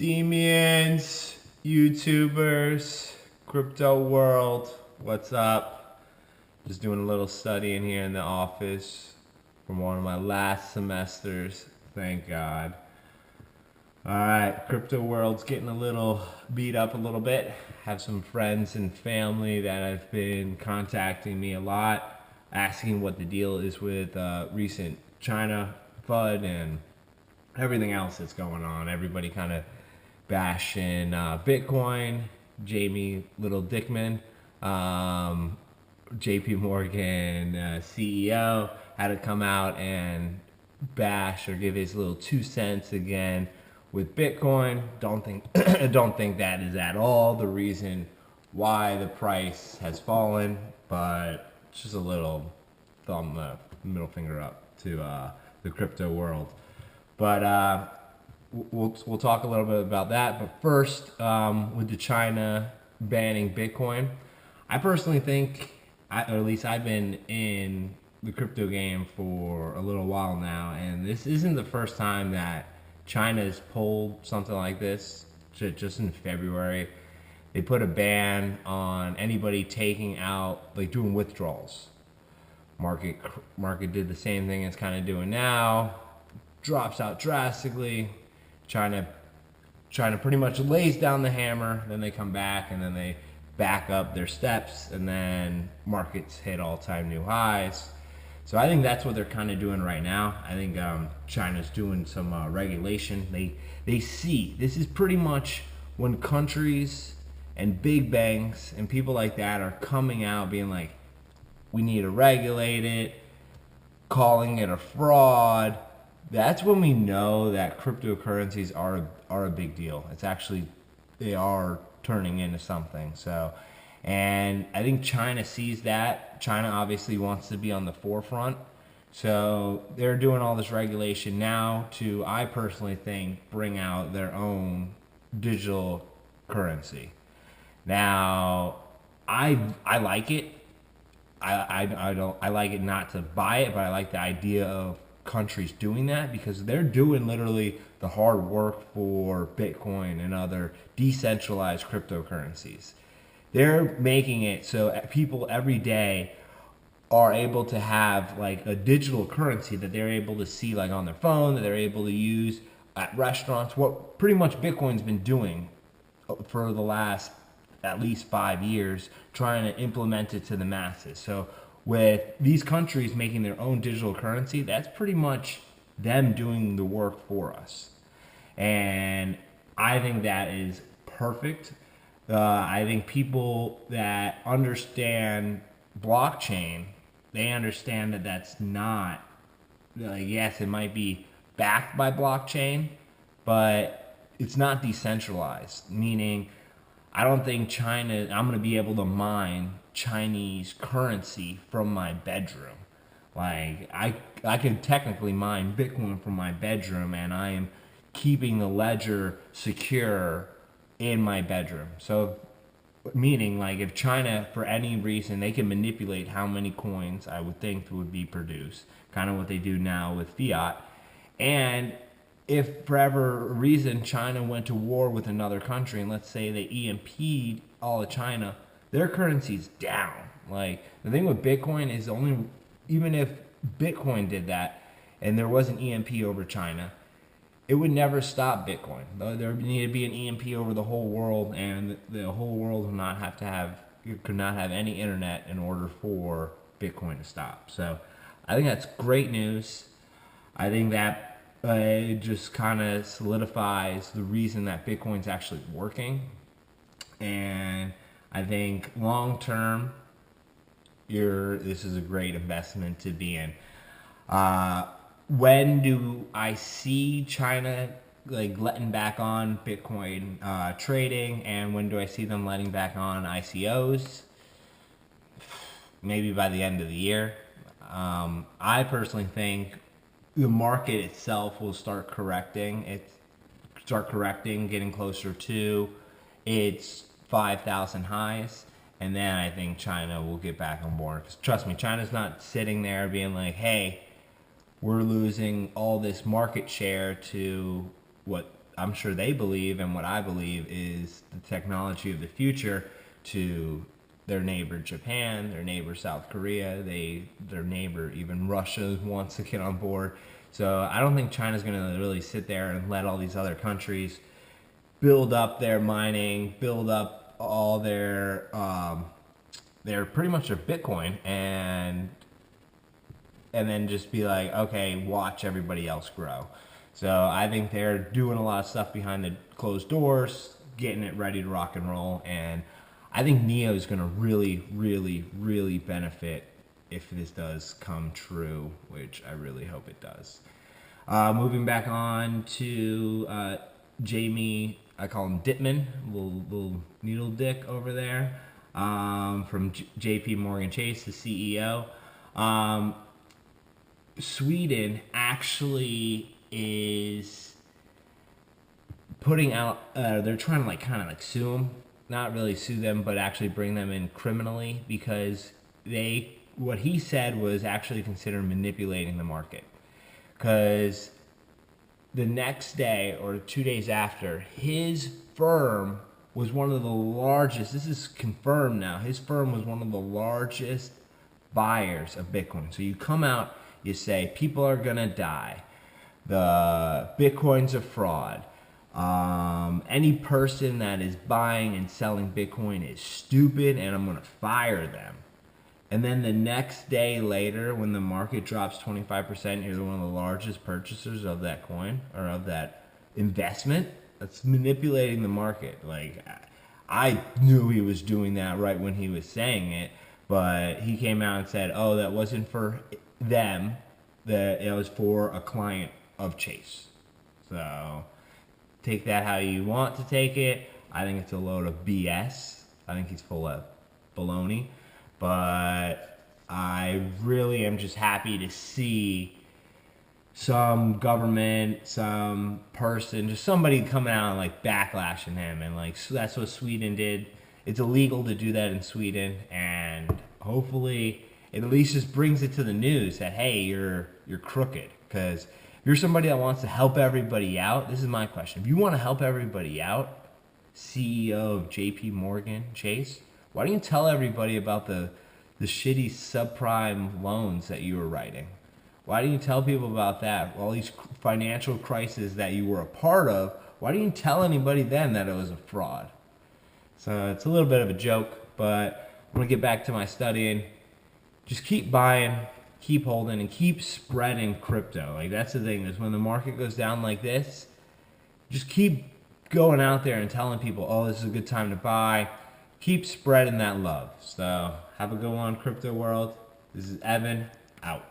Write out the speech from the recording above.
Demians, YouTubers, crypto world, what's up? Just doing a little study in here in the office from one of my last semesters, thank God. Alright, crypto world's getting a little beat up a little bit. Have some friends and family that have been contacting me a lot, asking what the deal is with recent China FUD and everything else that's going on. Everybody kind of bashing Bitcoin. Jamie Little Dickman, JP Morgan CEO, had to come out and bash or give his little 2 cents again with Bitcoin. Don't think that is at all the reason why the price has fallen, but just a little middle finger up to the crypto world. But we'll talk a little bit about that. But first, with the China banning Bitcoin, I personally think, or at least I've been in the crypto game for a little while now, and this isn't the first time that China has pulled something like this. Just in February, they put a ban on anybody taking out, like doing withdrawals. Market did the same thing it's kind of doing now, drops out drastically. China pretty much lays down the hammer, then they come back and then they back up their steps, and then markets hit all-time new highs. So I think that's what they're kind of doing right now. I think China's doing some regulation. They see this is pretty much when countries and big banks and people like that are coming out being like, we need to regulate it, calling it a fraud. That's when we know that cryptocurrencies are a big deal. It's actually, they are turning into something. So, and I think China sees that. China obviously wants to be on the forefront. So they're doing all this regulation now to, I personally think, bring out their own digital currency. Now, I like it. I like it not to buy it, but I like the idea of countries doing that because they're doing literally the hard work for Bitcoin and other decentralized cryptocurrencies. They're making it so people every day are able to have like a digital currency that they're able to see like on their phone, that they're able to use at restaurants. What pretty much Bitcoin's been doing for the last at least 5 years, trying to implement it to the masses. So with these countries making their own digital currency, that's pretty much them doing the work for us. And I think that is perfect. I think people that understand blockchain, they understand that that's not, like, yes, it might be backed by blockchain, but it's not decentralized, meaning I don't think I'm going to be able to mine Chinese currency from my bedroom. Like, I can technically mine Bitcoin from my bedroom, and I am keeping the ledger secure in my bedroom. So, meaning, like, if China, for any reason, they can manipulate how many coins I would think would be produced, kind of what they do now with fiat. And if for ever reason China went to war with another country, and let's say they EMP'd all of China, their currency's down. Like, the thing with Bitcoin is only, even if Bitcoin did that and there was an EMP over China, it would never stop Bitcoin. There would need to be an EMP over the whole world, and the whole world would not have to have, could not have any internet in order for Bitcoin to stop. So I think that's great news. I think that it just kind of solidifies the reason that Bitcoin's actually working. And I think long term, this is a great investment to be in. When do I see China like letting back on Bitcoin trading, and when do I see them letting back on ICOs? Maybe by the end of the year. I personally think the market itself will start correcting. Getting closer to its 5,000 highs, and then I think China will get back on board. Because trust me, China's not sitting there being like, "Hey, we're losing all this market share to what I'm sure they believe, and what I believe is the technology of the future to their neighbor Japan, their neighbor South Korea, their neighbor even Russia wants to get on board. So I don't think China's going to really sit there and let all these other countries build up their mining, build up all their pretty much their Bitcoin, and then just be like, okay, watch everybody else grow. So I think they're doing a lot of stuff behind the closed doors, getting it ready to rock and roll, and I think Neo is going to really, really, really benefit if this does come true, which I really hope it does. Moving back on to Jamie, I call him Dittman, little needle dick over there, from JP Morgan Chase, the CEO. Sweden actually is putting out, they're trying to like kind of like sue them, not really sue them, but actually bring them in criminally because what he said was actually considered manipulating the market. Because the next day or 2 days after, his firm was one of the largest, this is confirmed now, his firm was one of the largest buyers of Bitcoin. So you come out, you say, people are gonna die. The Bitcoin's a fraud. Any person that is buying and selling Bitcoin is stupid and I'm gonna fire them. And then the next day later, when the market drops 25%, you're one of the largest purchasers of that coin or of that investment. That's manipulating the market. Like, I knew he was doing that right when he was saying it, but he came out and said, oh, that wasn't for them, that it was for a client of Chase. So take that how you want to take it. I think it's a load of BS. I think he's full of baloney. But I really am just happy to see some government, some person, just somebody coming out and like backlashing him. And like, so that's what Sweden did. It's illegal to do that in Sweden. And hopefully it at least just brings it to the news that, hey, you're crooked. Because if you're somebody that wants to help everybody out, this is my question. If you want to help everybody out, CEO of JP Morgan Chase, why don't you tell everybody about the shitty subprime loans that you were writing? Why don't you tell people about that? All these financial crises that you were a part of, why didn't you tell anybody then that it was a fraud? So it's a little bit of a joke, but I'm going to get back to my studying. Just keep buying, keep holding, and keep spreading crypto. Like, that's the thing, is when the market goes down like this, just keep going out there and telling people, oh, this is a good time to buy. Keep spreading that love. So have a good one, crypto world. This is Evan, out.